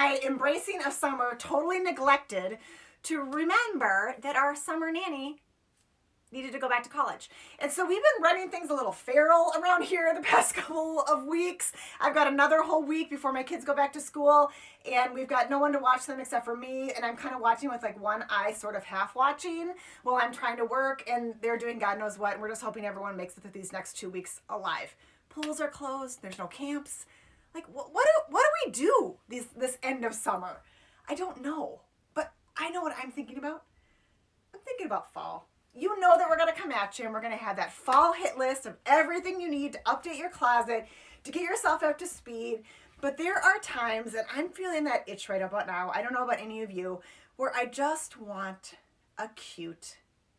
my embracing of summer totally neglected to remember that our summer nanny needed to go back to college. And so we've been running things a little feral around here the past couple of weeks. I've got another whole week before my kids go back to school, and we've got no one to watch them except for me, and I'm kind of watching with like one eye sort of half watching while I'm trying to work, and they're doing God knows what, and we're just hoping everyone makes it through these next 2 weeks alive. Pools are closed, there's no camps. Like, what do we do this end of summer? I don't know, but I know what I'm thinking about. I'm thinking about fall. You know that we're going to come at you and we're going to have that fall hit list of everything you need to update your closet, to get yourself up to speed. But there are times, and I'm feeling that itch right about now, I don't know about any of you, where I just want a cute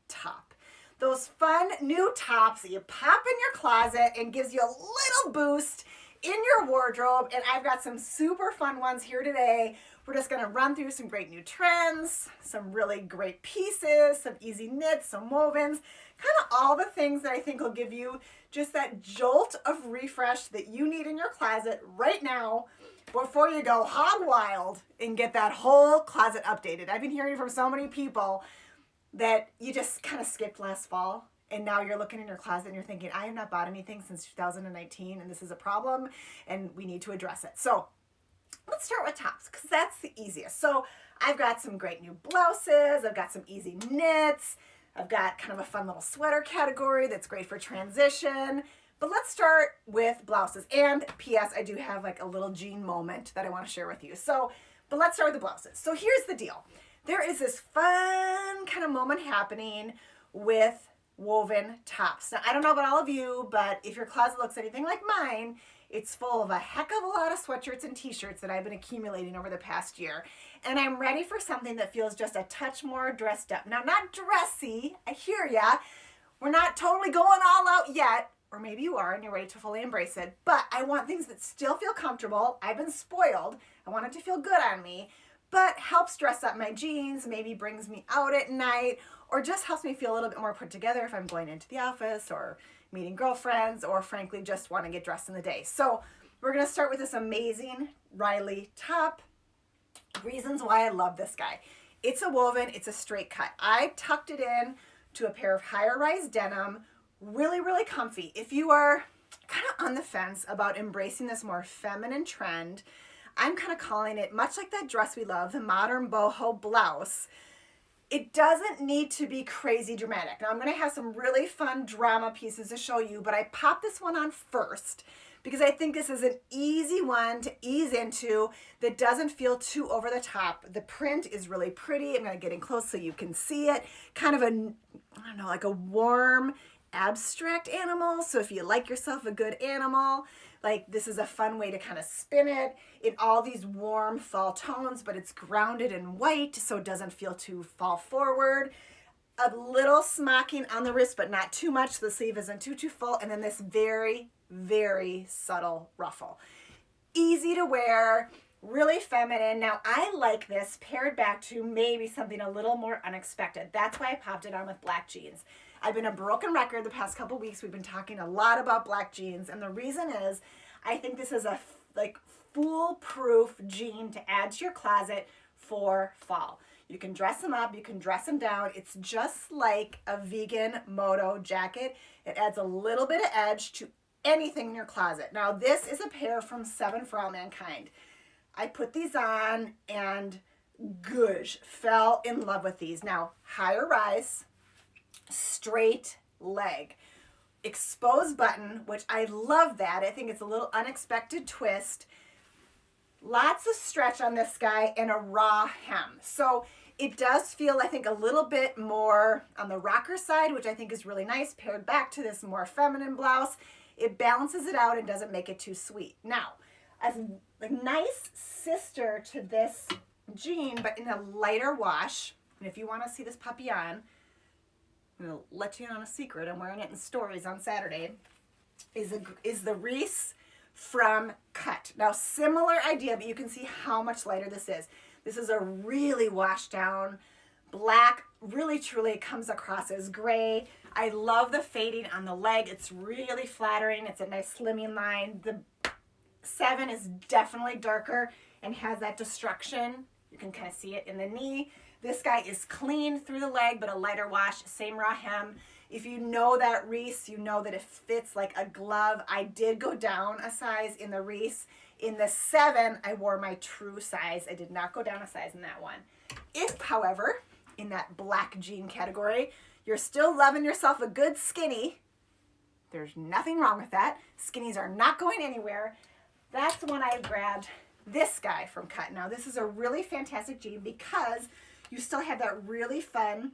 top. Those fun new tops that you pop in your closet and gives you a little boost in your wardrobe. And I've got some super fun ones here today. We're just going to run through some great new trends, some really great pieces, some easy knits, some wovens, kind of all the things that I think will give you just that jolt of refresh that you need in your closet right now before you go hog wild and get that whole closet updated. I've been hearing from so many people that you just kind of skipped last fall, and now you're looking in your closet and you're thinking, I have not bought anything since 2019, and this is a problem, and we need to address it. So let's start with tops, because that's the easiest. So I've got some great new blouses. I've got some easy knits. I've got kind of a fun little sweater category that's great for transition. But let's start with blouses. And P.S. I do have like a little jean moment that I want to share with you. But let's start with the blouses. So here's the deal. There is this fun kind of moment happening with woven tops. Now, I don't know about all of you, but if your closet looks anything like mine, it's full of a heck of a lot of sweatshirts and t-shirts that I've been accumulating over the past year. And I'm ready for something that feels just a touch more dressed up. Now, not dressy, I hear ya. We're not totally going all out yet, or maybe you are and you're ready to fully embrace it, but I want things that still feel comfortable. I've been spoiled. I want it to feel good on me, but helps dress up my jeans, maybe brings me out at night, or just helps me feel a little bit more put together if I'm going into the office or meeting girlfriends, or frankly just want to get dressed in the day. So we're going to start with this amazing Riley top. Reasons why I love this guy. It's a woven, it's a straight cut. I tucked it in to a pair of higher rise denim. Really, really comfy. If you are kind of on the fence about embracing this more feminine trend, I'm kind of calling it, much like that dress we love, the modern boho blouse. It doesn't need to be crazy dramatic. Now I'm going to have some really fun drama pieces to show you, but I popped this one on first because I think this is an easy one to ease into that doesn't feel too over the top. The print is really pretty. I'm going to get in close so you can see it. Kind of a, I don't know, like a warm abstract animal. So if you like yourself a good animal, like this is a fun way to kind of spin it in all these warm fall tones, but it's grounded in white so it doesn't feel too fall forward. A little smocking on the wrist, but not too much. The sleeve isn't too full. And then this very, very subtle ruffle. Easy to wear, really feminine. Now I like this paired back to maybe something a little more unexpected. That's why I popped it on with black jeans. I've been a broken record the past couple weeks. We've been talking a lot about black jeans, and the reason is I think this is a foolproof jean to add to your closet for fall. You can dress them up, you can dress them down. It's just like a vegan moto jacket. It adds a little bit of edge to anything in your closet. Now this is a pair from 7 for All Mankind. I put these on and gosh, fell in love with these. Now higher rise, straight leg, exposed button, which I love that. I think it's a little unexpected twist. Lots of stretch on this guy and a raw hem. So it does feel, I think, a little bit more on the rocker side, which I think is really nice, paired back to this more feminine blouse. It balances it out and doesn't make it too sweet. Now, a nice sister to this jean, but in a lighter wash, and if you want to see this puppy on, I'm going to let you in on a secret. I'm wearing it in stories on Saturday. Is the Reese from Cut. Now, similar idea, but you can see how much lighter this is. This is a really washed down black. Really, truly comes across as gray. I love the fading on the leg. It's really flattering. It's a nice slimming line. The 7 is definitely darker and has that destruction. You can kind of see it in the knee. This guy is clean through the leg, but a lighter wash, same raw hem. If you know that Reese, you know that it fits like a glove. I did go down a size in the Reese. In the 7, I wore my true size. I did not go down a size in that one. If, however, in that black jean category, you're still loving yourself a good skinny, there's nothing wrong with that. Skinnies are not going anywhere. That's when I grabbed this guy from Cut. Now, this is a really fantastic jean because you still have that really fun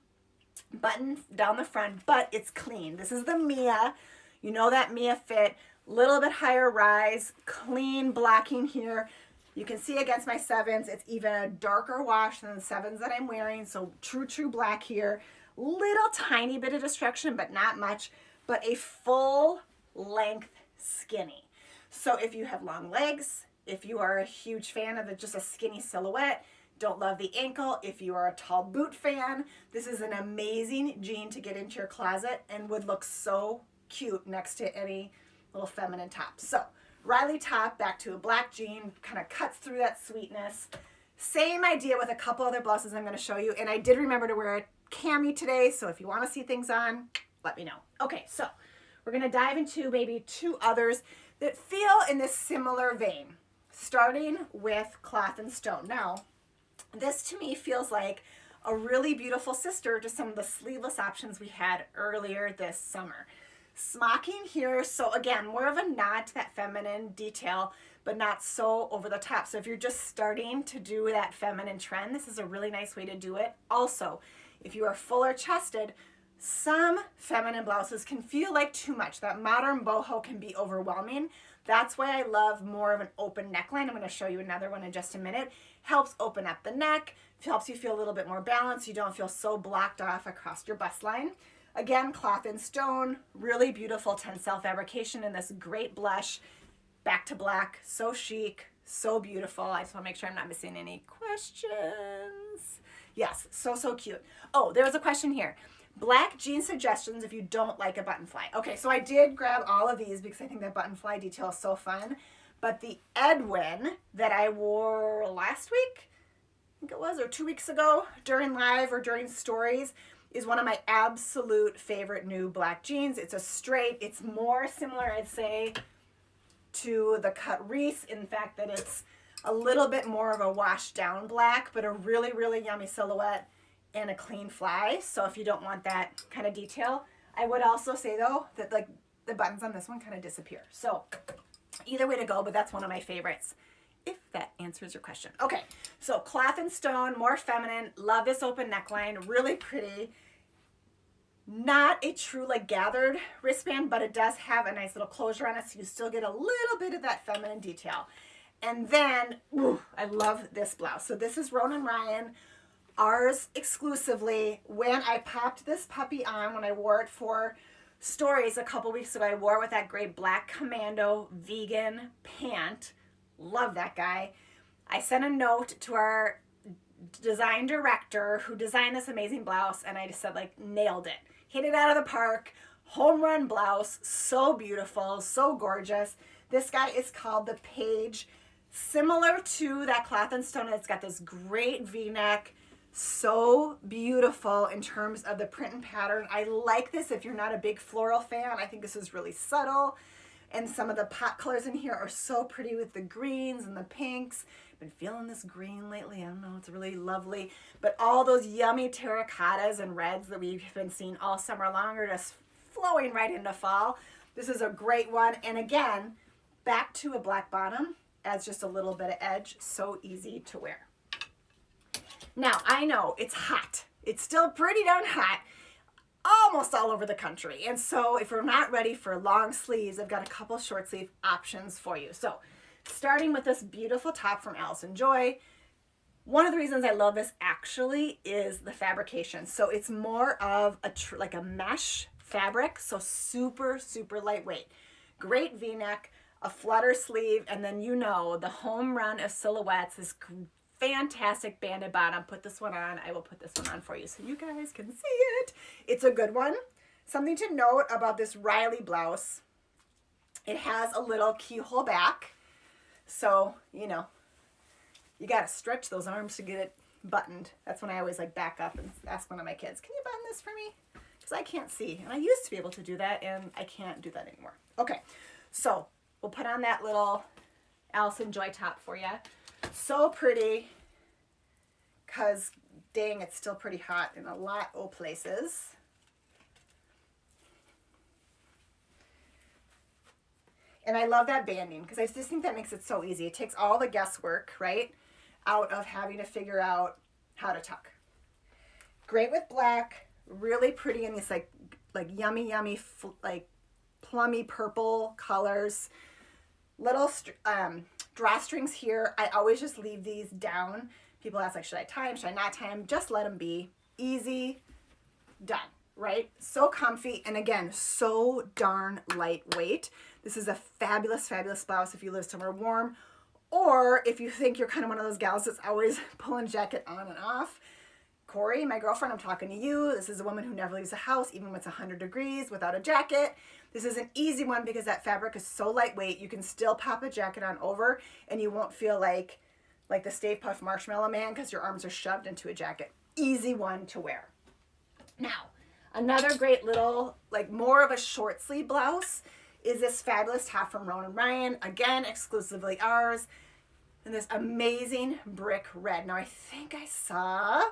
button down the front, but it's clean. This is the Mia. You know that Mia fit. Little bit higher rise, clean blocking here. You can see against my 7s, it's even a darker wash than the 7s that I'm wearing. So true black here. Little tiny bit of destruction, but not much, but a full length skinny. So if you have long legs, if you are a huge fan of just a skinny silhouette, don't love the ankle, if you are a tall boot fan, this is an amazing jean to get into your closet and would look so cute next to any little feminine top. So Riley top, back to a black jean, kind of cuts through that sweetness. Same idea with a couple other blouses I'm going to show you. And I did remember to wear a cami today, so if you want to see things on, let me know. Okay, so we're going to dive into maybe 2 others that feel in this similar vein, starting with Cloth and Stone. Now, this to me feels like a really beautiful sister to some of the sleeveless options we had earlier this summer. Smocking here, so again, more of a nod to that feminine detail, but not so over the top. So if you're just starting to do that feminine trend, this is a really nice way to do it. Also, if you are fuller chested, some feminine blouses can feel like too much. That modern boho can be overwhelming. That's why I love more of an open neckline. I'm going to show you another one in just a minute. Helps open up the neck, helps you feel a little bit more balanced. You don't feel so blocked off across your bust line. Again, Cloth and Stone, really beautiful Tencel fabrication in this great blush. Back to black, so chic, so beautiful. I just want to make sure I'm not missing any questions. Yes, so cute. Oh, there was a question here. Black jean suggestions if you don't like a button fly. Okay, so I did grab all of these because I think that button fly detail is so fun. But the Edwin that I wore last week, I think it was, or 2 weeks ago during live or during stories, is one of my absolute favorite new black jeans. It's a straight, it's more similar, I'd say, to the Cut Reese, in fact that it's a little bit more of a washed down black, but a really yummy silhouette and a clean fly. So if you don't want that kind of detail, I would also say though that like the buttons on this one kind of disappear. So either way to go, but that's one of my favorites, if that answers your question. Okay, so Cloth and Stone, more feminine. Love this open neckline, really pretty. Not a true like gathered wristband, but it does have a nice little closure on it, so you still get a little bit of that feminine detail. And then, ooh, I love this blouse. So this is Ronan Ryan, ours exclusively. When I popped this puppy on, when I wore it for stories a couple weeks ago, I wore it with that great black commando vegan pant. Love that guy. I sent a note to our design director who designed this amazing blouse, and I just said, like, nailed it. Hit it out of the park. Home run blouse. So beautiful. So gorgeous. This guy is called the Page. Similar to that Cloth and Stone, it's got this great V-neck. So beautiful in terms of the print and pattern. I like this if you're not a big floral fan. I think this is really subtle. And some of the pop colors in here are so pretty with the greens and the pinks. Been feeling this green lately. I don't know, it's really lovely. But all those yummy terracottas and reds that we've been seeing all summer long are just flowing right into fall. This is a great one. And again, back to a black bottom, adds just a little bit of edge. So easy to wear. Now, I know it's hot. It's still pretty darn hot almost all over the country. And so if we're not ready for long sleeves, I've got a couple short sleeve options for you. So starting with this beautiful top from Allison Joy. One of the reasons I love this actually is the fabrication. So it's more of like a mesh fabric, so super lightweight. Great V-neck, a flutter sleeve, and then you know the home run of silhouettes is fantastic banded bottom. Put this one on. I will put this one on for you so you guys can see it. It's a good one. Something to note about this Riley blouse, it has a little keyhole back. So, you know, you got to stretch those arms to get it buttoned. That's when I always like back up and ask one of my kids, can you button this for me? Because I can't see. And I used to be able to do that, and I can't do that anymore. Okay, so we'll put on that little Allison Joy top for you. So pretty, because dang, it's still pretty hot in a lot of places. And I love that banding because I just think that makes it so easy. It takes all the guesswork, right, out of having to figure out how to tuck. Great with black, really pretty in these like yummy, like plummy purple colors. Little drawstrings here. I always just leave these down. People ask, like, should I tie them? Should I not tie them? Just let them be. Easy, done, right? So comfy, and again, so darn lightweight. This is a fabulous, fabulous blouse if you live somewhere warm, or if you think you're kind of one of those gals that's always pulling jacket on and off. Corey, my girlfriend, I'm talking to you. This is a woman who never leaves the house, even when it's 100 degrees, without a jacket. This is an easy one because that fabric is so lightweight. You can still pop a jacket on over, and you won't feel like the Stay Puft Marshmallow Man because your arms are shoved into a jacket. Easy one to wear. Now, another great little, like more of a short sleeve blouse is this fabulous top from Ronan Ryan. Again, exclusively ours. And this amazing brick red. Now, I think I saw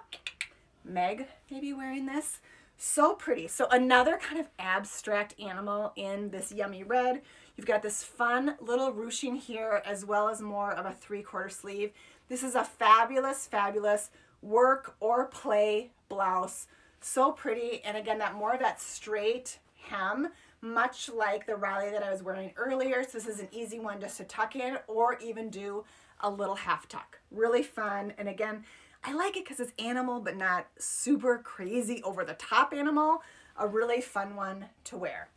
Meg maybe wearing this. So pretty. So another kind of abstract animal in this yummy red. You've got this fun little ruching here as well as more of a 3/4 sleeve. This is a fabulous, fabulous work or play blouse. So pretty. And again, that more of that straight hem, much like the Riley that I was wearing earlier. So this is an easy one just to tuck in or even do a little half tuck. Really fun. And again, I like it because it's animal, but not super crazy over the top animal. A really fun one to wear.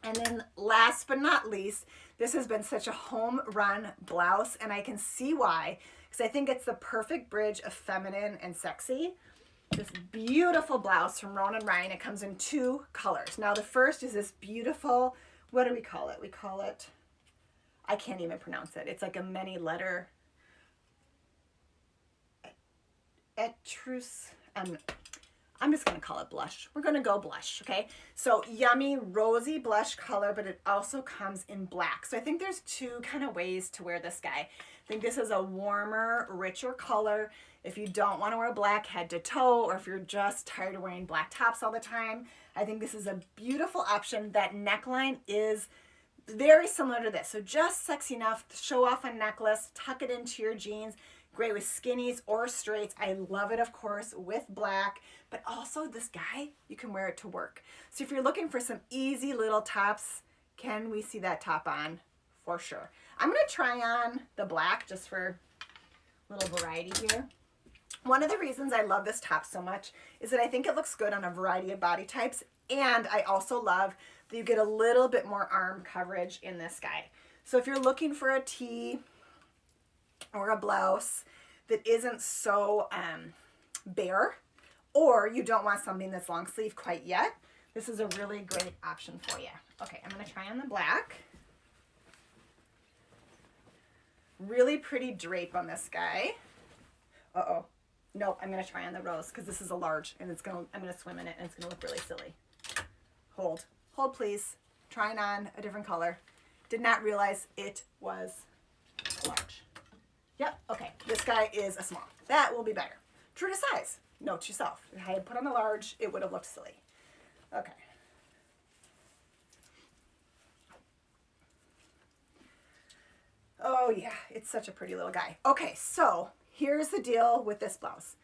And then last but not least, this has been such a home run blouse, and I can see why, because I think it's the perfect bridge of feminine and sexy. This beautiful blouse from Ronan Ryan. It comes in 2 colors. Now the first is this beautiful, what do we call it? We call it, I can't even pronounce it. It's like a many letter, etrus, I'm just going to call it blush. We're going to go blush, okay? So yummy rosy blush color, but it also comes in black. So I think there's 2 kind of ways to wear this guy. I think this is a warmer, richer color. If you don't want to wear black head to toe, or if you're just tired of wearing black tops all the time, I think this is a beautiful option. That neckline is very similar to this. So just sexy enough to show off a necklace, tuck it into your jeans. Great with skinnies or straights. I love it, of course, with black, but also this guy, you can wear it to work. So if you're looking for some easy little tops, can we see that top on? For sure. I'm going to try on the black just for a little variety here. One of the reasons I love this top so much is that I think it looks good on a variety of body types, and I also love that you get a little bit more arm coverage in this guy. So if you're looking for a tee or a blouse that isn't so bare, or you don't want something that's long sleeve quite yet, this is a really great option for you. Okay, I'm going to try on the black. Really pretty drape on this guy. Uh-oh. Nope, I'm going to try on the rose because this is a large, and I'm going to swim in it, and it's going to look really silly. Hold, please. Trying on a different color. Did not realize it was large. Yep, okay, this guy is a small. That will be better. True to size. Note to yourself. If I had put on a large, it would have looked silly. Okay. Oh yeah, it's such a pretty little guy. Okay, so here's the deal with this blouse.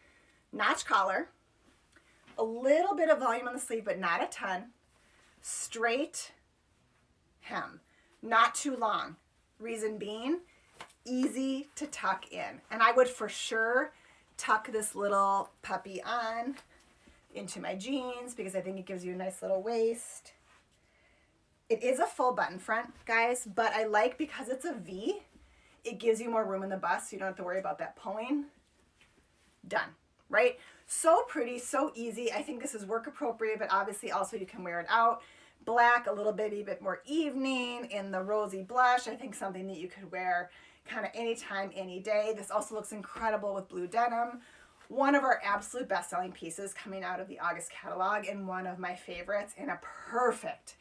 Notch collar, a little bit of volume on the sleeve, but not a ton. Straight hem, not too long. Reason being, easy to tuck in. And I would for sure tuck this little puppy on into my jeans because I think it gives you a nice little waist. It is a full button front, guys, but I like because it's a V, it gives you more room in the bust, so you don't have to worry about that pulling. Done, right? So pretty, so easy. I think this is work appropriate, but obviously also you can wear it out. Black, a little bit more evening in the rosy blush. I think something that you could wear, kind of anytime, any day. This also looks incredible with blue denim. One of our absolute best-selling pieces coming out of the August catalog, and one of my favorites, and a perfect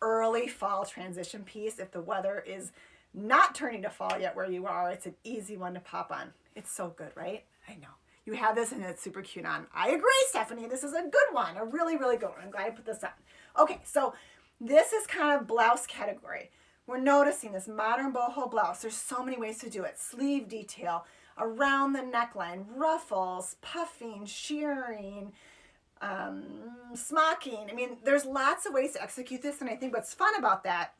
early fall transition piece. If the weather is not turning to fall yet where you are, it's an easy one to pop on. It's so good, right? I know. You have this and it's super cute on. I agree, Stephanie. This is a good one. A really, really good one. I'm glad I put this on. Okay, so this is kind of blouse category. We're noticing this modern boho blouse. There's so many ways to do it. Sleeve detail, around the neckline, ruffles, puffing, shearing, smocking. I mean, there's lots of ways to execute this, and I think what's fun about that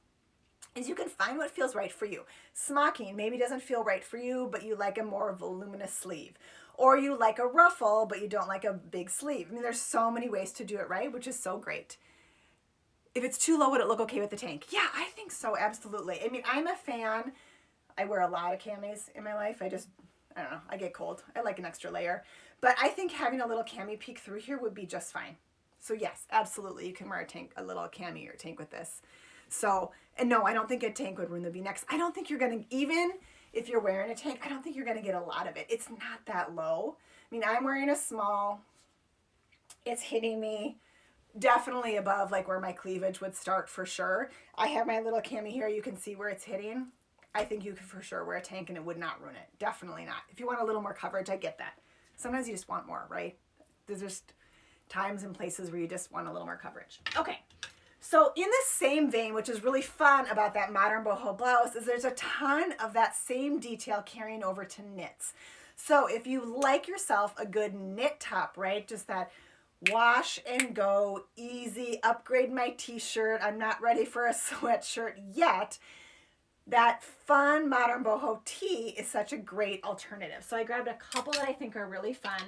is you can find what feels right for you. Smocking maybe doesn't feel right for you, but you like a more voluminous sleeve. Or you like a ruffle, but you don't like a big sleeve. I mean, there's so many ways to do it right, which is so great. If it's too low, would it look okay with the tank? Yeah, I think so, absolutely. I mean, I'm a fan. I wear a lot of camis in my life. I don't know, I get cold. I like an extra layer. But I think having a little cami peek through here would be just fine. So yes, absolutely, you can wear a little cami or tank with this. So, and no, I don't think a tank would ruin the V-necks. I don't think you're going to, even if you're wearing a tank, I don't think you're going to get a lot of it. It's not that low. I mean, I'm wearing a small. It's hitting me definitely above like where my cleavage would start for sure. I have my little cami here. You can see where it's hitting. I think you could for sure wear a tank and it would not ruin it. Definitely not. If you want a little more coverage, I get that. Sometimes you just want more, right? There's just times and places where you just want a little more coverage. Okay. So in the same vein, which is really fun about that modern boho blouse, is there's a ton of that same detail carrying over to knits. So if you like yourself a good knit top, right? Just that wash and go, easy, upgrade my t-shirt. I'm not ready for a sweatshirt yet. That fun modern boho tee is such a great alternative. So I grabbed a couple that I think are really fun,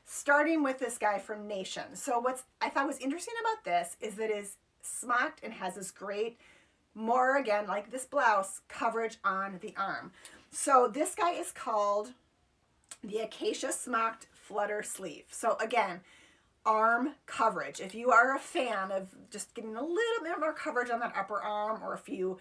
starting with this guy from Nation. So what I thought was interesting about this is that it is smocked and has this great, more again, like this blouse, coverage on the arm. So this guy is called the Acacia Smocked Flutter Sleeve. So again, arm coverage. If you are a fan of just getting a little bit more coverage on that upper arm, or if you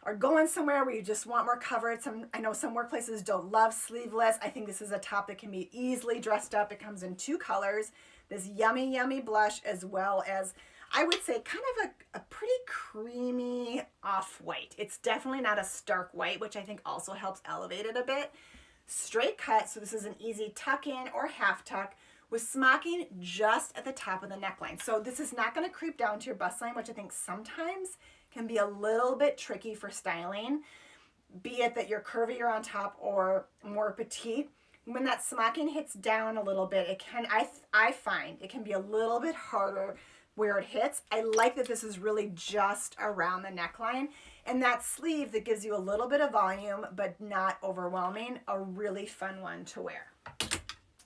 are going somewhere where you just want more coverage. I know some workplaces don't love sleeveless. I think this is a top that can be easily dressed up. It comes in two colors, this yummy, yummy blush, as well as, I would say, kind of a pretty creamy off-white. It's definitely not a stark white, which I think also helps elevate it a bit. Straight cut, so this is an easy tuck in or half tuck with smocking just at the top of the neckline. So this is not going to creep down to your bust line, which I think sometimes can be a little bit tricky for styling, be it that you're curvier on top or more petite. When that smocking hits down a little bit, it can, I find it can be a little bit harder where it hits. I like that this is really just around the neckline, and that sleeve that gives you a little bit of volume but not overwhelming, a really fun one to wear.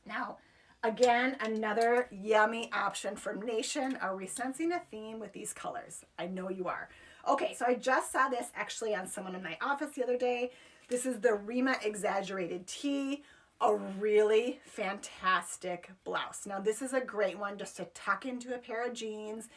Now, again, another yummy option from Nation. Are we sensing a theme with these colors? I know you are. Okay, so I just saw this actually on someone in my office the other day. This is the Rima Exaggerated Tee, a really fantastic blouse. Now, this is a great one just to tuck into a pair of jeans.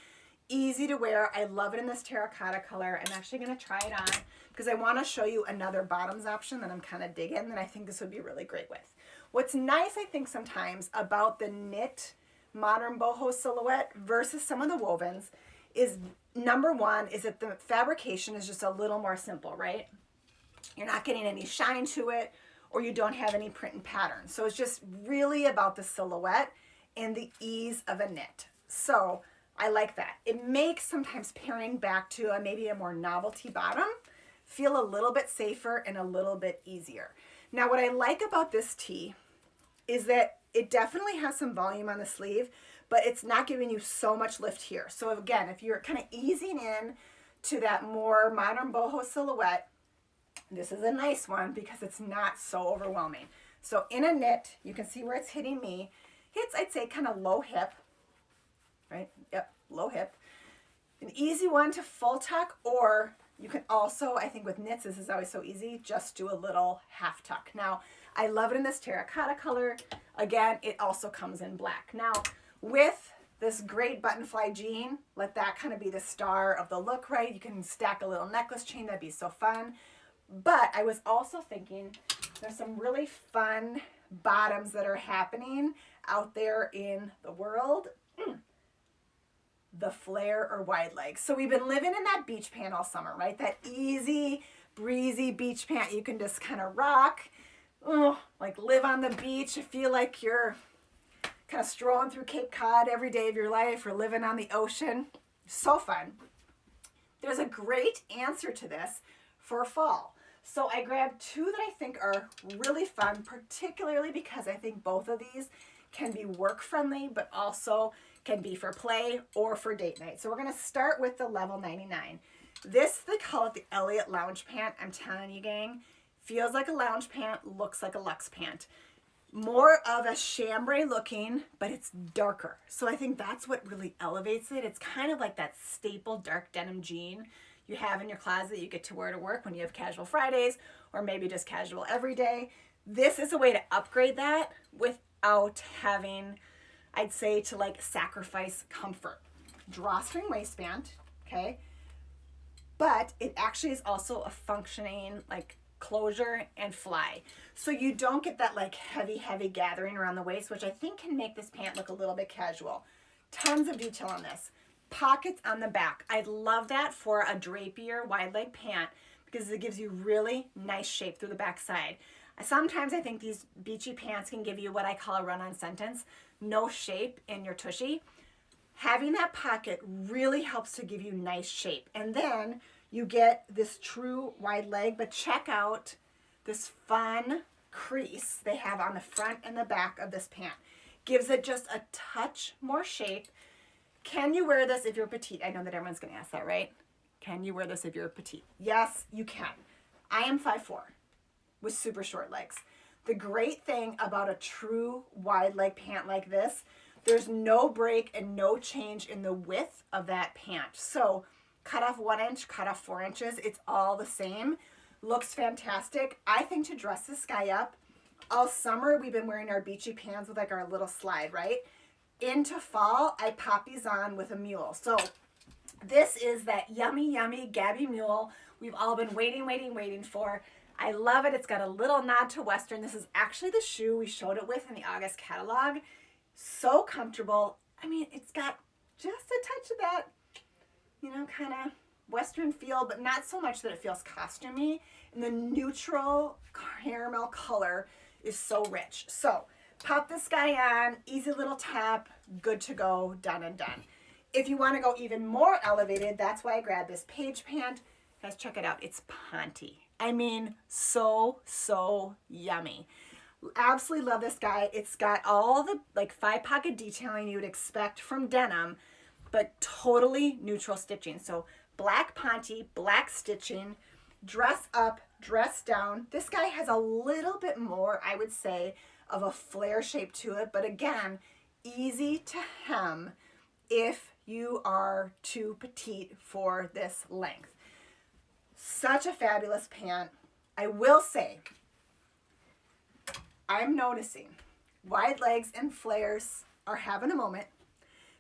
Easy to wear. I love it in this terracotta color. I'm actually going to try it on because I want to show you another bottoms option that I'm kind of digging that I think this would be really great with. What's nice, I think, sometimes about the knit modern boho silhouette versus some of the wovens is, number one, is that the fabrication is just a little more simple, right? You're not getting any shine to it, or you don't have any print and pattern. So it's just really about the silhouette and the ease of a knit. So I like that. It makes sometimes pairing back to maybe a more novelty bottom feel a little bit safer and a little bit easier. Now, what I like about this tee is that it definitely has some volume on the sleeve, but it's not giving you so much lift here. So again, if you're kind of easing in to that more modern boho silhouette, this is a nice one because it's not so overwhelming. So in a knit, you can see where it's hitting me. Hits, I'd say, kind of low hip, right? Yep, low hip. An easy one to full tuck, or you can also, I think with knits, this is always so easy, just do a little half tuck. Now, I love it in this terracotta color. Again, it also comes in black. Now, with this great buttonfly jean, let that kind of be the star of the look, right? You can stack a little necklace chain, that'd be so fun. But I was also thinking there's some really fun bottoms that are happening out there in the world. The flare or wide leg. So we've been living in that beach pant all summer, right? That easy, breezy beach pant you can just kind of rock, like live on the beach. Feel like you're kind of strolling through Cape Cod every day of your life or living on the ocean. So fun. There's a great answer to this for fall. So I grabbed two that I think are really fun, particularly because I think both of these can be work friendly, but also can be for play or for date night. So we're going to start with the Level 99. This, they call it the Elliot Lounge Pant. I'm telling you, gang, feels like a lounge pant, looks like a luxe pant. More of a chambray looking, but it's darker. So I think that's what really elevates it. It's kind of like that staple dark denim jean you have in your closet you get to wear to work when you have casual Fridays or maybe just casual every day. This is a way to upgrade that without having, I'd say, to like sacrifice comfort. Drawstring waistband, okay? But it actually is also a functioning like closure and fly. So you don't get that like heavy gathering around the waist, which I think can make this pant look a little bit casual. Tons of detail on this. Pockets on the back. I love that for a drapier wide leg pant because it gives you really nice shape through the back side. Sometimes I think these beachy pants can give you what I call a run-on sentence, no shape in your tushy. Having that pocket really helps to give you nice shape. And then you get this true wide leg, but check out this fun crease they have on the front and the back of this pant. Gives it just a touch more shape. Can you wear this if you're petite? I know that everyone's going to ask that, right? Can you wear this if you're petite? Yes, you can. I am 5'4" with super short legs. The great thing about a true wide leg pant like this, there's no break and no change in the width of that pant. So cut off 1 inch, cut off 4 inches, it's all the same. Looks fantastic. I think to dress this guy up, all summer we've been wearing our beachy pants with like our little slide, right? Into fall, I pop these on with a mule. So this is that yummy Gabby mule we've all been waiting for. I love it. It's got a little nod to Western. This is actually the shoe we showed it with in the August catalog. So comfortable. I mean, it's got just a touch of that, kind of Western feel, but not so much that it feels costumey. And the neutral caramel color is so rich. So pop this guy on, easy little tap, good to go, done and done. If you want to go even more elevated, that's why I grabbed this Paige pant. Guys, check it out. It's Ponte. I mean, so yummy. Absolutely love this guy. It's got all the like 5-pocket detailing you would expect from denim, but totally neutral stitching. So black Ponte, black stitching, dress up, dress down. This guy has a little bit more, I would say, of a flare shape to it, but again, easy to hem if you are too petite for this length. Such a fabulous pant. I will say, I'm noticing wide legs and flares are having a moment.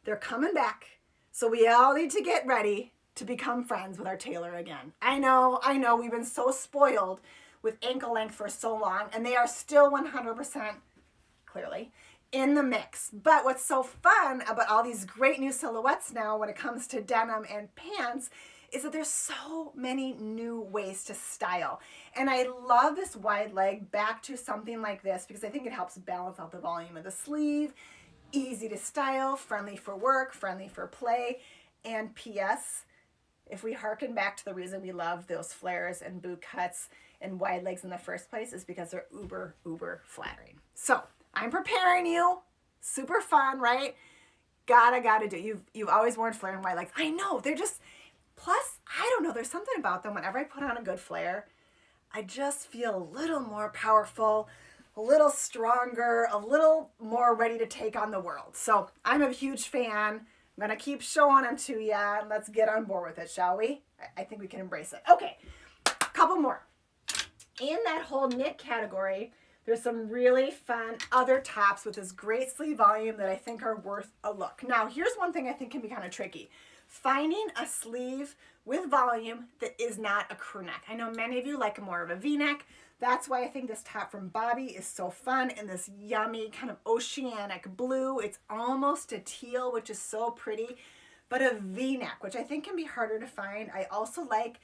They're coming back. So we all need to get ready to become friends with our tailor again. I know, we've been so spoiled with ankle length for so long, and they are still 100%, clearly, in the mix. But what's so fun about all these great new silhouettes now when it comes to denim and pants is that there's so many new ways to style. And I love this wide leg back to something like this because I think it helps balance out the volume of the sleeve. Easy to style, friendly for work, friendly for play. And P.S., if we harken back to the reason we love those flares and boot cuts and wide legs in the first place is because they're uber flattering. So I'm preparing you. Super fun, right? Gotta do. You've always worn flare and wide legs. I know, they're just, plus, I don't know, there's something about them. Whenever I put on a good flare, I just feel a little more powerful, a little stronger, a little more ready to take on the world. So I'm a huge fan. I'm going to keep showing them to you. Let's get on board with it, shall we? I think we can embrace it. Okay, a couple more. In that whole knit category, there's some really fun other tops with this great sleeve volume that I think are worth a look. Now, here's one thing I think can be kind of tricky. finding a sleeve with volume that is not a crew neck. I know many of you like more of a V-neck. That's why I think this top from Bobbi is so fun in this yummy kind of oceanic blue. It's almost a teal, which is so pretty, but a V-neck, which I think can be harder to find. I also like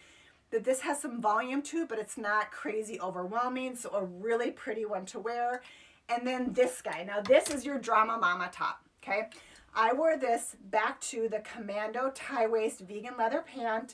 that this has some volume to it, but it's not crazy overwhelming, so a really pretty one to wear. And then this guy. Now this is your Drama Mama top, okay? I wore this back to the Commando tie waist vegan leather pant.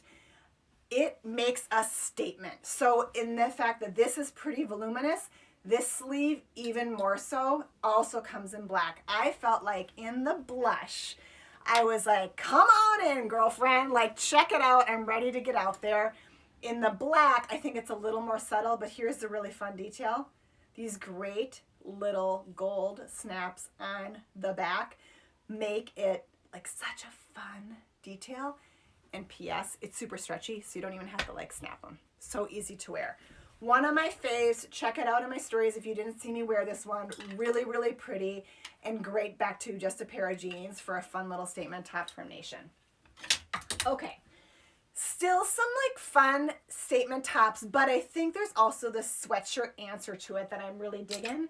It makes a statement. So in the fact that this is pretty voluminous, this sleeve even more so also comes in black. I felt like in the blush, I was like, come on in, girlfriend, like check it out. I'm ready to get out there. In the black, I think it's a little more subtle, but here's the really fun detail. These great little gold snaps on the back make it like such a fun detail. And P.S., it's super stretchy, so you don't even have to like snap them. So easy to wear. One of my faves, check it out in my stories if you didn't see me wear this one. Really, really pretty and great back to just a pair of jeans for a fun little statement top from Nation. Okay, still some like fun statement tops, but I think there's also this sweatshirt answer to it that I'm really digging.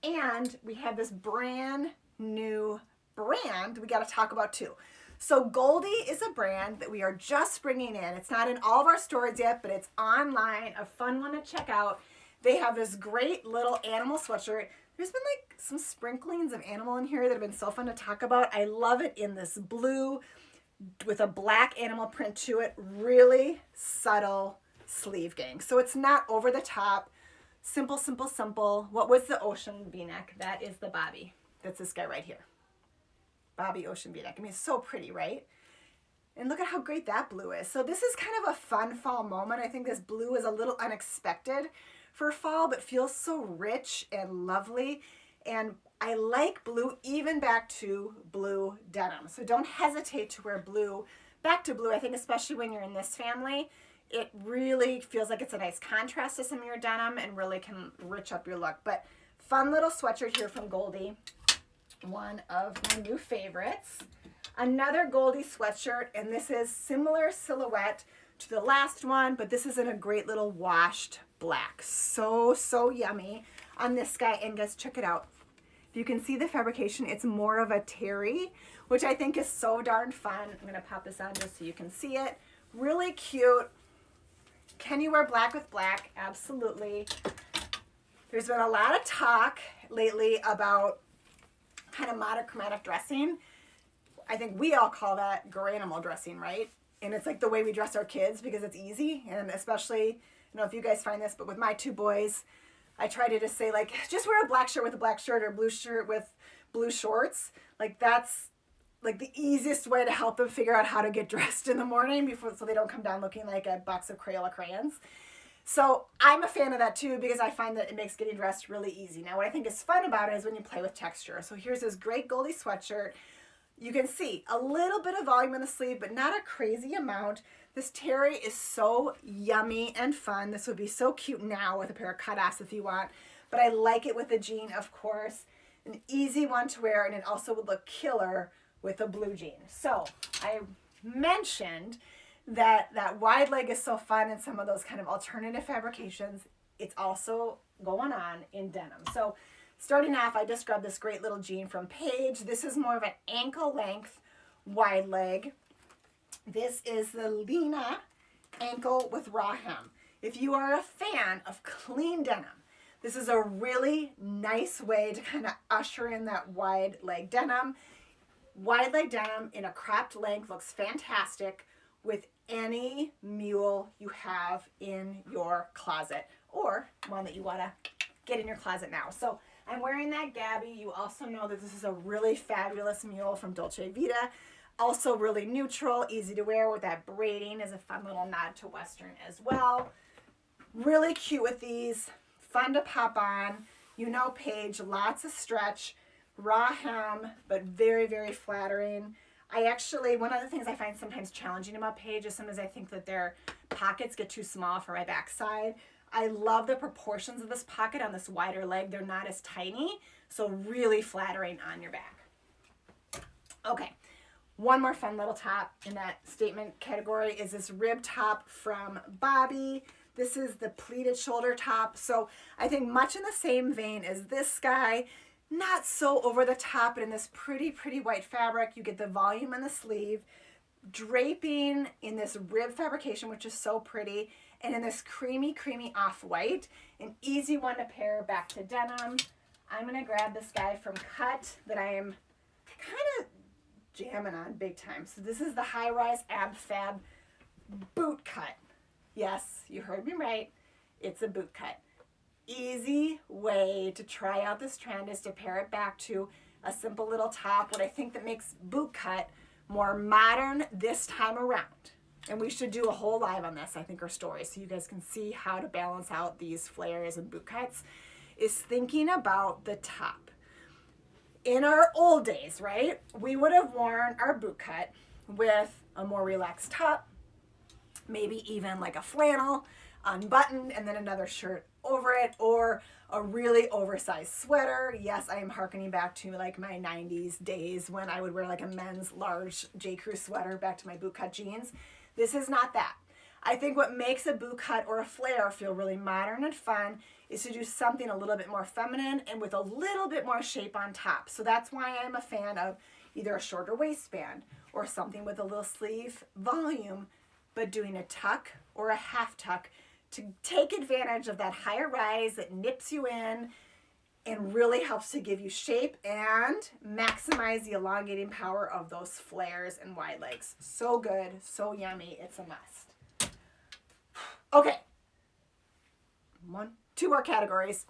And we have this brand new brand we got to talk about too. So Goldie is a brand that we are just bringing in. It's not in all of our stores yet, but it's online, a fun one to check out. They have this great little animal sweatshirt. There's been like some sprinklings of animal in here that have been so fun to talk about. I love it in this blue with a black animal print to it. Really subtle sleeve, gang. So it's not over the top. Simple, simple, simple. What was the ocean V-neck? That is the Bobbi. That's this guy right here. Bobbi Ocean V-neck. I mean, it's so pretty, right? And look at how great that blue is. So this is kind of a fun fall moment. I think this blue is a little unexpected for fall, but feels so rich and lovely. And I like blue even back to blue denim. So don't hesitate to wear blue back to blue. I think especially when you're in this family, it really feels like it's a nice contrast to some of your denim and really can rich up your look. But fun little sweatshirt here from Goldie. One of my new favorites. Another Goldie sweatshirt, and this is similar silhouette to the last one, but this is in a great little washed black. So yummy on this guy. And guys, check it out. If you can see the fabrication, it's more of a terry, which I think is so darn fun. I'm gonna pop this on just so you can see it. Really cute. Can you wear black with black? Absolutely. There's been a lot of talk lately about kind of monochromatic dressing. I think we all call that granimal dressing, right? And it's like the way we dress our kids because it's easy. And especially, you know, if you guys find this, but with my two boys, I try to just say like, just wear a black shirt with a black shirt or a blue shirt with blue shorts. Like that's like the easiest way to help them figure out how to get dressed in the morning before, so they don't come down looking like a box of Crayola crayons. So I'm a fan of that too because I find that it makes getting dressed really easy. Now what I think is fun about it is when you play with texture. So here's this great Goldie sweatshirt. You can see a little bit of volume in the sleeve, but not a crazy amount. This terry is so yummy and fun. This would be so cute now with a pair of cutoffs if you want, but I like it with a jean, of course. An easy one to wear, and it also would look killer with a blue jean. So I mentioned that wide leg is so fun in some of those kind of alternative fabrications. It's also going on in denim. So starting off, I just grabbed this great little jean from Paige. This is more of an ankle length wide leg. This is the Lena ankle with raw hem. If you are a fan of clean denim, this is a really nice way to kind of usher in that wide leg denim. Wide leg denim in a cropped length looks fantastic with any mule you have in your closet or one that you want to get in your closet now. So I'm wearing that Gabby. You also know that this is a really fabulous mule from Dolce Vita. Also really neutral, easy to wear with that braiding is a fun little nod to Western as well. Really cute with these, fun to pop on. You know Paige, lots of stretch, raw hem, but very, very flattering. I actually, one of the things I find sometimes challenging about Paige is sometimes I think that their pockets get too small for my backside. I love the proportions of this pocket on this wider leg. They're not as tiny, so really flattering on your back. Okay, One more fun little top in that statement category is this rib top from Bobbi. This is the pleated shoulder top. So I think much in the same vein as this guy, not so over the top, but in this pretty white fabric. You get the volume on the sleeve, draping in this rib fabrication, which is so pretty, and in this creamy off-white. An easy one to pair back to denim. I'm gonna grab this guy from Cut that I am kind of jamming on big time. So this is the High Rise Ab Fab boot cut. Yes, you heard me right. It's a boot cut. Easy way to try out this trend is to pair it back to a simple little top. What I think that makes boot cut more modern this time around, and we should do a whole live on this, I think, or story, so you guys can see how to balance out these flares and boot cuts, is thinking about the top. In our old days, right, we would have worn our boot cut with a more relaxed top, maybe even like a flannel unbuttoned and then another shirt over it, or a really oversized sweater. Yes, I am hearkening back to like my 90s days when I would wear like a men's large J. Crew sweater back to my boot cut jeans. This is not that. I think what makes a boot cut or a flare feel really modern and fun is to do something a little bit more feminine and with a little bit more shape on top. So that's why I'm a fan of either a shorter waistband or something with a little sleeve volume, but doing a tuck or a half tuck to take advantage of that higher rise that nips you in and really helps to give you shape and maximize the elongating power of those flares and wide legs. So good, so yummy, it's a must. Okay, two more categories.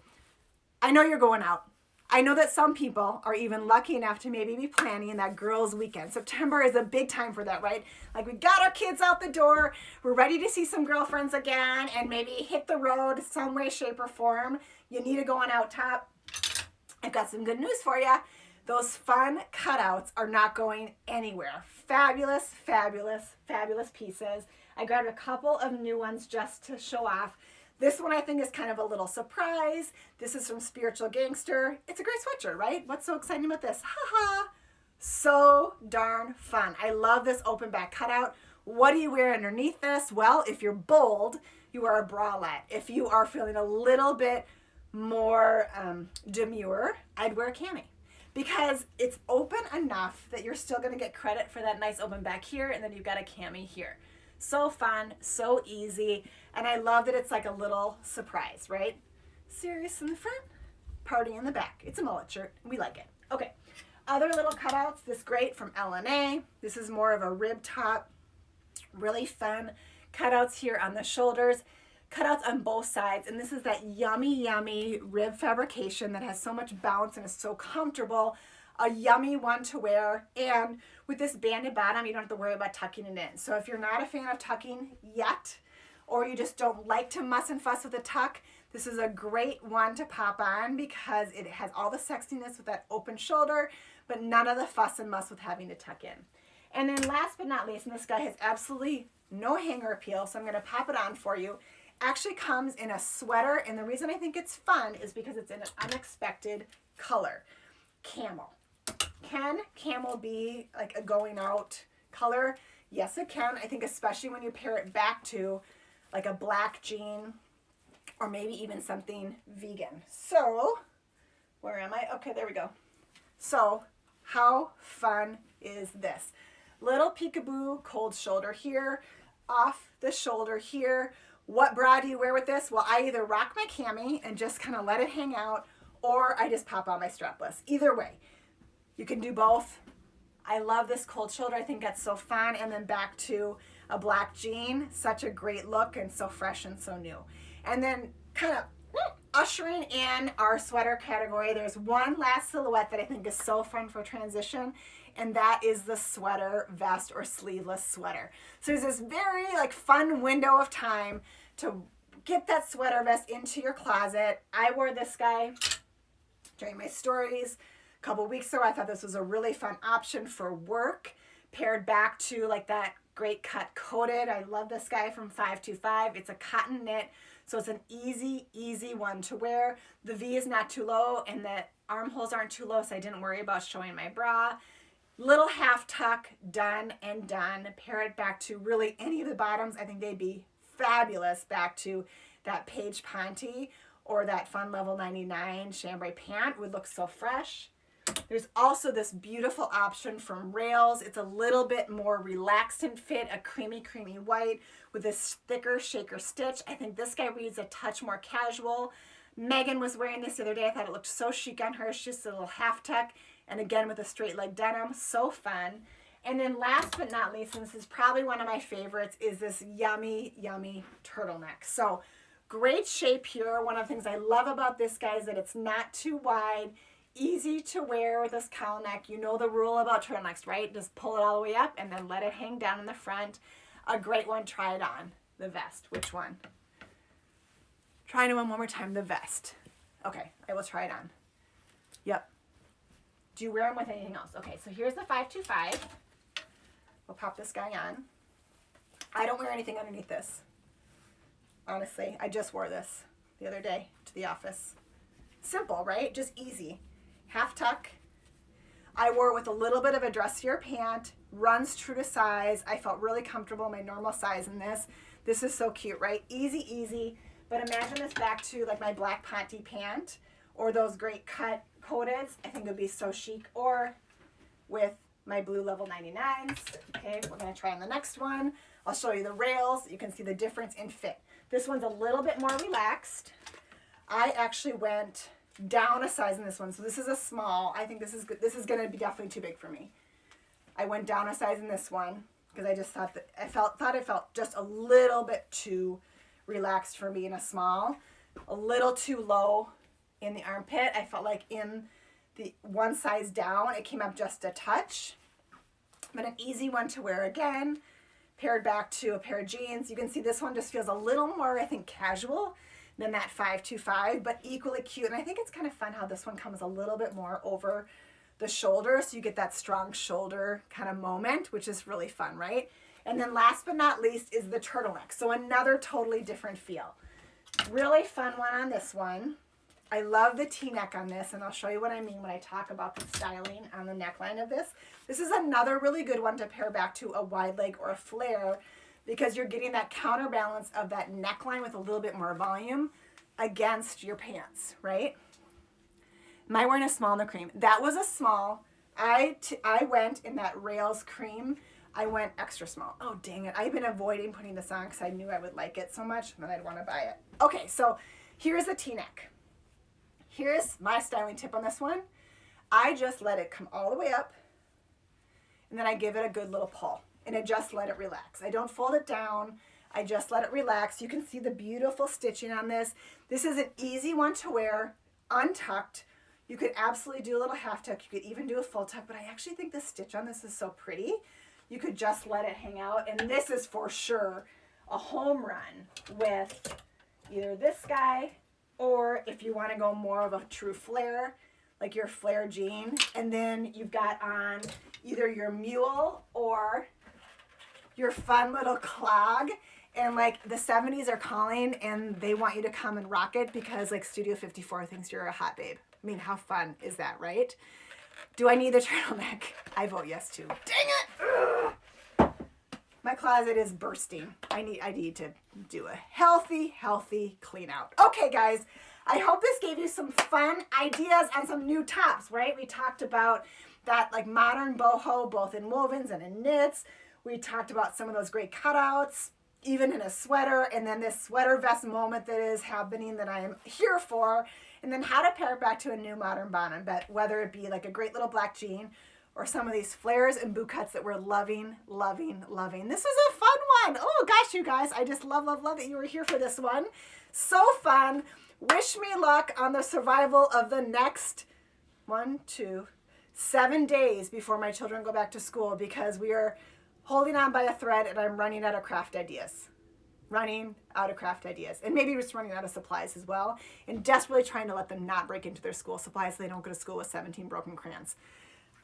I know you're going out. I know that some people are even lucky enough to maybe be planning that girls' weekend. September is a big time for that, right? Like, we got our kids out the door, we're ready to see some girlfriends again and maybe hit the road some way, shape, or form. You need to go on out top. I've got some good news for you. Those fun cutouts are not going anywhere. Fabulous, fabulous, fabulous pieces. I grabbed a couple of new ones just to show off. This one I think is kind of a little surprise. This is from Spiritual Gangster. It's a great sweatshirt, right? What's so exciting about this? Haha. So darn fun. I love this open back cutout. What do you wear underneath this? Well, if you're bold, you wear a bralette. If you are feeling a little bit more demure, I'd wear a cami, because it's open enough that you're still gonna get credit for that nice open back here, and then you've got a cami here. So fun, so easy, and I love that it's like a little surprise, right? Serious in the front, party in the back. It's a mullet shirt, we like it. Okay, other little cutouts, this great from L&A. This is more of a rib top, really fun cutouts here on the shoulders, cutouts on both sides, and this is that yummy rib fabrication that has so much bounce and is so comfortable. A yummy one to wear, and with this banded bottom, you don't have to worry about tucking it in. So if you're not a fan of tucking yet, or you just don't like to muss and fuss with a tuck, this is a great one to pop on because it has all the sexiness with that open shoulder, but none of the fuss and muss with having to tuck in. And then last but not least, and this guy has absolutely no hanger appeal, so I'm gonna pop it on for you. Actually comes in a sweater, and the reason I think it's fun is because it's in an unexpected color, camel. Can camel be like a going out color? Yes, it can. I think especially when you pair it back to like a black jean or maybe even something vegan. So, where am I? Okay, there we go. So, how fun is this? Little peekaboo cold shoulder here, off the shoulder here. What bra do you wear with this? Well, I either rock my cami and just kind of let it hang out, or I just pop on my strapless. Either way. You can do both. I love this cold shoulder. I think that's so fun. And then back to a black jean. Such a great look and so fresh and so new. And then kind of ushering in our sweater category, there's one last silhouette that I think is so fun for transition, and that is the sweater vest or sleeveless sweater. So there's this very like fun window of time to get that sweater vest into your closet. I wore this guy during my stories couple weeks ago. I thought this was a really fun option for work, paired back to like that great cut coated. I love this guy from 525. It's a cotton knit, so it's an easy one to wear. The V is not too low and the armholes aren't too low, so I didn't worry about showing my bra. Little half tuck, done and done. Pair it back to really any of the bottoms. I think they'd be fabulous back to that Paige Ponte or that Fun Level 99 chambray pant. Would look so fresh. There's also this beautiful option from Rails. It's a little bit more relaxed in fit, a creamy white with this thicker shaker stitch. I think this guy reads a touch more casual. Megan was wearing this the other day. I thought it looked so chic on her. It's just a little half tuck, and again with a straight leg denim. So fun. And then last but not least, and this is probably one of my favorites, is this yummy turtleneck. So great shape here. One of the things I love about this guy is that it's not too wide, easy to wear with this cowl neck. You know the rule about turtlenecks, right? Just pull it all the way up and then let it hang down in the front. A great one. Try it on. The vest. Which one? Try it on one more time. The vest. Okay, I will try it on. Yep. Do you wear them with anything else? Okay, so here's the 525. We'll pop this guy on. I don't wear anything underneath this. Honestly, I just wore this the other day to the office. Simple, right? Just easy. Half tuck. I wore it with a little bit of a dressier pant. Runs true to size. I felt really comfortable, my normal size in this. This is so cute, right? Easy. But imagine this back to like my black Ponte pant or those great cut coateds. I think it would be so chic. Or with my blue level 99s. Okay, we're going to try on the next one. I'll show you the Rails. You can see the difference in fit. This one's a little bit more relaxed. I actually went down a size in this one. So this is a small. I think this is good. This is going to be definitely too big for me. I went down a size in this one because I just thought that thought it felt just a little bit too relaxed for me in a small. A little too low in the armpit. I felt like in the one size down, it came up just a touch. But an easy one to wear again. Paired back to a pair of jeans. You can see this one just feels a little more, I think, casual than that 525, but equally cute. And I think it's kind of fun how this one comes a little bit more over the shoulder, so you get that strong shoulder kind of moment, which is really fun, right? And then last but not least is the turtleneck. So another totally different feel. Really fun one on this one. I love the T-neck on this, and I'll show you what I mean when I talk about the styling on the neckline of this. This is another really good one to pair back to a wide leg or a flare because you're getting that counterbalance of that neckline with a little bit more volume against your pants, right? Am I wearing a small in the cream? That was a small. I went in that Rails cream. I went extra small. Oh, dang it. I've been avoiding putting this on because I knew I would like it so much and then I'd want to buy it. Okay, so here's the T-neck. Here's my styling tip on this one. I just let it come all the way up and then I give it a good little pull and I just let it relax. I don't fold it down. I just let it relax. You can see the beautiful stitching on this. This is an easy one to wear, untucked. You could absolutely do a little half tuck. You could even do a full tuck, but I actually think the stitch on this is so pretty. You could just let it hang out. And this is for sure a home run with either this guy or if you want to go more of a true flare, like your flare jean. And then you've got on either your mule or your fun little clog. And like the 70s are calling and they want you to come and rock it because like Studio 54 thinks you're a hot babe. I mean, how fun is that, right? Do I need the turtleneck? I vote yes too. Dang it! Ugh. My closet is bursting. I need to do a healthy clean out. Okay, guys, I hope this gave you some fun ideas on some new tops, right? We talked about that like modern boho, both in wovens and in knits. We talked about some of those great cutouts, even in a sweater, and then this sweater vest moment that is happening that I am here for, and then how to pair it back to a new modern bottom, but whether it be like a great little black jean or some of these flares and boot cuts that we're loving. This is a fun one. Oh gosh, you guys, I just love that you were here for this one. So fun. Wish me luck on the survival of the next 7 days before my children go back to school because we are holding on by a thread and I'm running out of craft ideas. And maybe just running out of supplies as well. And desperately trying to let them not break into their school supplies so they don't go to school with 17 broken crayons.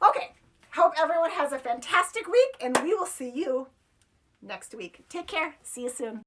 Okay, hope everyone has a fantastic week and we will see you next week. Take care. See you soon.